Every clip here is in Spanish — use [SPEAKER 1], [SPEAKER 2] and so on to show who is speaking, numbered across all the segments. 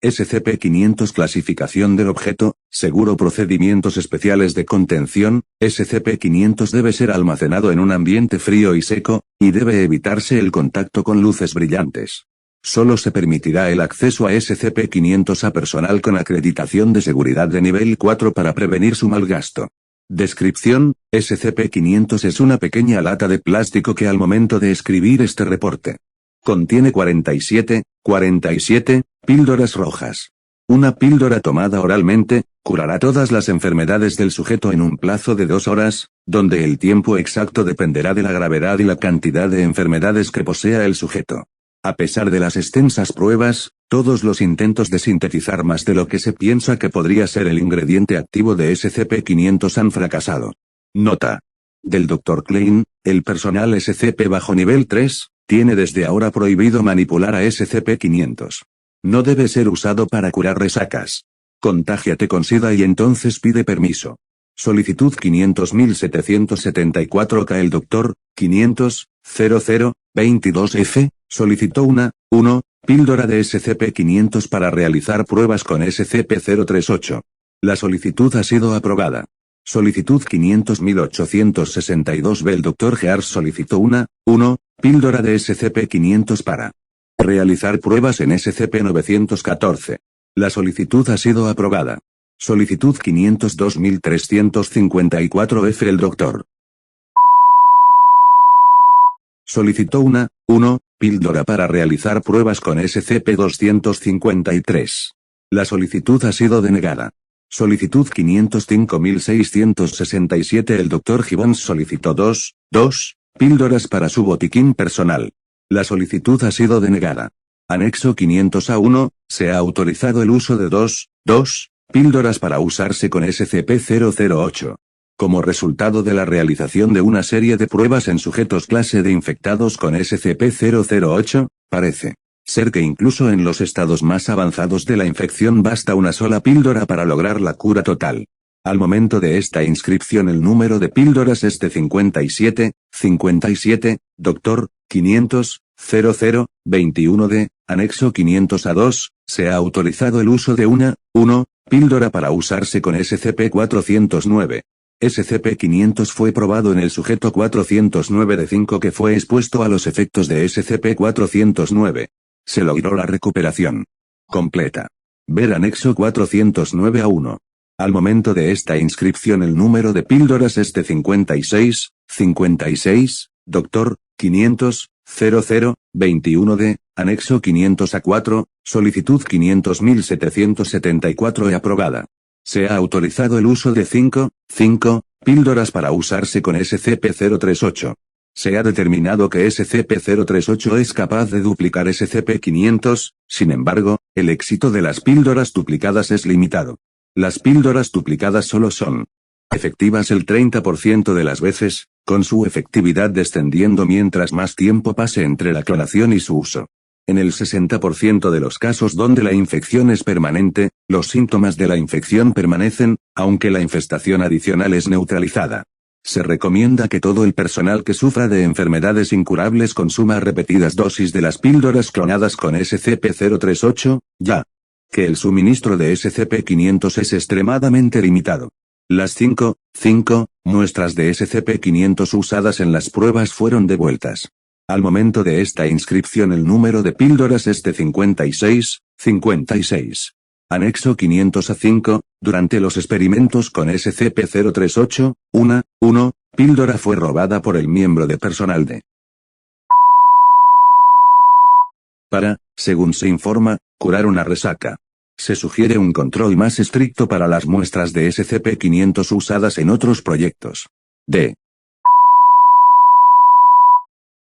[SPEAKER 1] SCP-500 Clasificación del objeto, seguro procedimientos especiales de contención, SCP-500 debe ser almacenado en un ambiente frío y seco, y debe evitarse el contacto con luces brillantes. Solo se permitirá el acceso a SCP-500 a personal con acreditación de seguridad de nivel 4 para prevenir su mal gasto. Descripción: SCP-500 es una pequeña lata de plástico que al momento de escribir este reporte contiene 47 píldoras rojas. Una píldora tomada oralmente curará todas las enfermedades del sujeto en un plazo de 2 horas, donde el tiempo exacto dependerá de la gravedad y la cantidad de enfermedades que posea el sujeto. A pesar de las extensas pruebas, todos los intentos de sintetizar más de lo que se piensa que podría ser el ingrediente activo de SCP-500 han fracasado. Nota: del Dr. Klein, el personal SCP bajo nivel 3, tiene desde ahora prohibido manipular a SCP-500. No debe ser usado para curar resacas. Contágiate con SIDA y entonces pide permiso. Solicitud 500.774K. El Dr. 500.0022F solicitó una 1 píldora de SCP-500 para realizar pruebas con SCP-038. La solicitud ha sido aprobada. Solicitud 500.862B. El Dr. Gears solicitó una 1 píldora de SCP-500 para realizar pruebas en SCP-914. La solicitud ha sido aprobada. Solicitud 502.354F. El Dr. solicitó una 1 píldora para realizar pruebas con SCP-253. La solicitud ha sido denegada. Solicitud 505.667. El Dr. Gibbons solicitó 2 píldoras para su botiquín personal. La solicitud ha sido denegada. Anexo 500A1, se ha autorizado el uso de 2 píldoras para usarse con SCP-008. Como resultado de la realización de una serie de pruebas en sujetos clase de infectados con SCP-008, parece ser que incluso en los estados más avanzados de la infección basta una sola píldora para lograr la cura total. Al momento de esta inscripción el número de píldoras es de 57, Dr. 500.0021D, anexo 500A2, se ha autorizado el uso de una 1 píldora para usarse con SCP-409. SCP-500 fue probado en el sujeto 409-5 que fue expuesto a los efectos de SCP-409. Se logró la recuperación completa. Ver anexo 409A1. Al momento de esta inscripción el número de píldoras es de 56, Dr. 500.0021D, anexo 500A4, solicitud 500.774 aprobada. Se ha autorizado el uso de 5 píldoras para usarse con SCP-038. Se ha determinado que SCP-038 es capaz de duplicar SCP-500, sin embargo, el éxito de las píldoras duplicadas es limitado. Las píldoras duplicadas solo son efectivas el 30% de las veces, con su efectividad descendiendo mientras más tiempo pase entre la clonación y su uso. En el 60% de los casos donde la infección es permanente, los síntomas de la infección permanecen, aunque la infestación adicional es neutralizada. Se recomienda que todo el personal que sufra de enfermedades incurables consuma repetidas dosis de las píldoras clonadas con SCP-038, ya que el suministro de SCP-500 es extremadamente limitado. Las 5 muestras de SCP-500 usadas en las pruebas fueron devueltas. Al momento de esta inscripción el número de píldoras es de 56. Anexo 500A5, durante los experimentos con SCP-038, una 1 píldora fue robada por el miembro de personal de para, según se informa, curar una resaca. Se sugiere un control más estricto para las muestras de SCP-500 usadas en otros proyectos.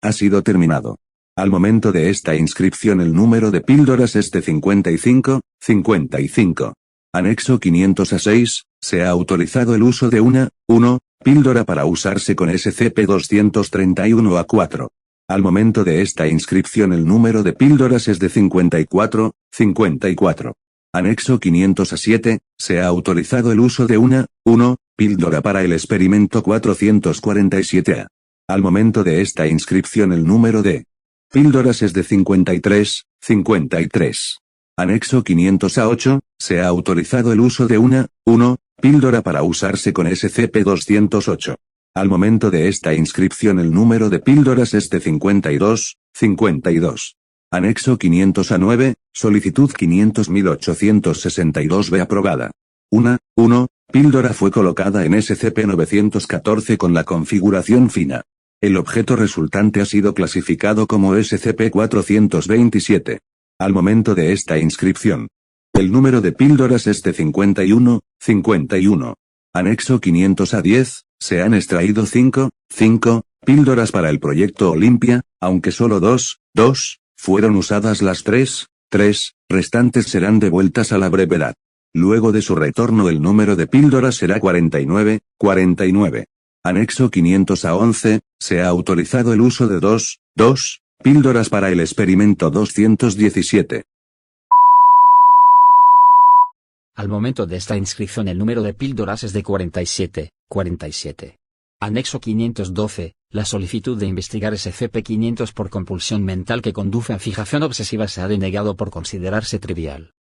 [SPEAKER 1] Ha sido terminado. Al momento de esta inscripción el número de píldoras es de 55. Anexo 500A6, se ha autorizado el uso de una 1 píldora para usarse con SCP-231A4. Al momento de esta inscripción el número de píldoras es de 54. Anexo 500A7, se ha autorizado el uso de una 1 píldora para el experimento 447A. Al momento de esta inscripción el número de píldoras es de 53. Anexo 500A8, se ha autorizado el uso de una, 1, píldora para usarse con SCP-208. Al momento de esta inscripción el número de píldoras es de 52. Anexo 500A9, solicitud 500.862-B aprobada. Una, 1, píldora fue colocada en SCP-914 con la configuración fina. El objeto resultante ha sido clasificado como SCP-427. Al momento de esta inscripción, el número de píldoras es de 51. Anexo 500A10, se han extraído 5 píldoras para el proyecto Olimpia, aunque solo 2 fueron usadas. Las 3 restantes serán devueltas a la brevedad. Luego de su retorno el número de píldoras será 49. Anexo 500A11, se ha autorizado el uso de 2 píldoras para el experimento 217.
[SPEAKER 2] Al momento de esta inscripción el número de píldoras es de 47. Anexo 512, la solicitud de investigar SCP-500 por compulsión mental que conduce a fijación obsesiva se ha denegado por considerarse trivial.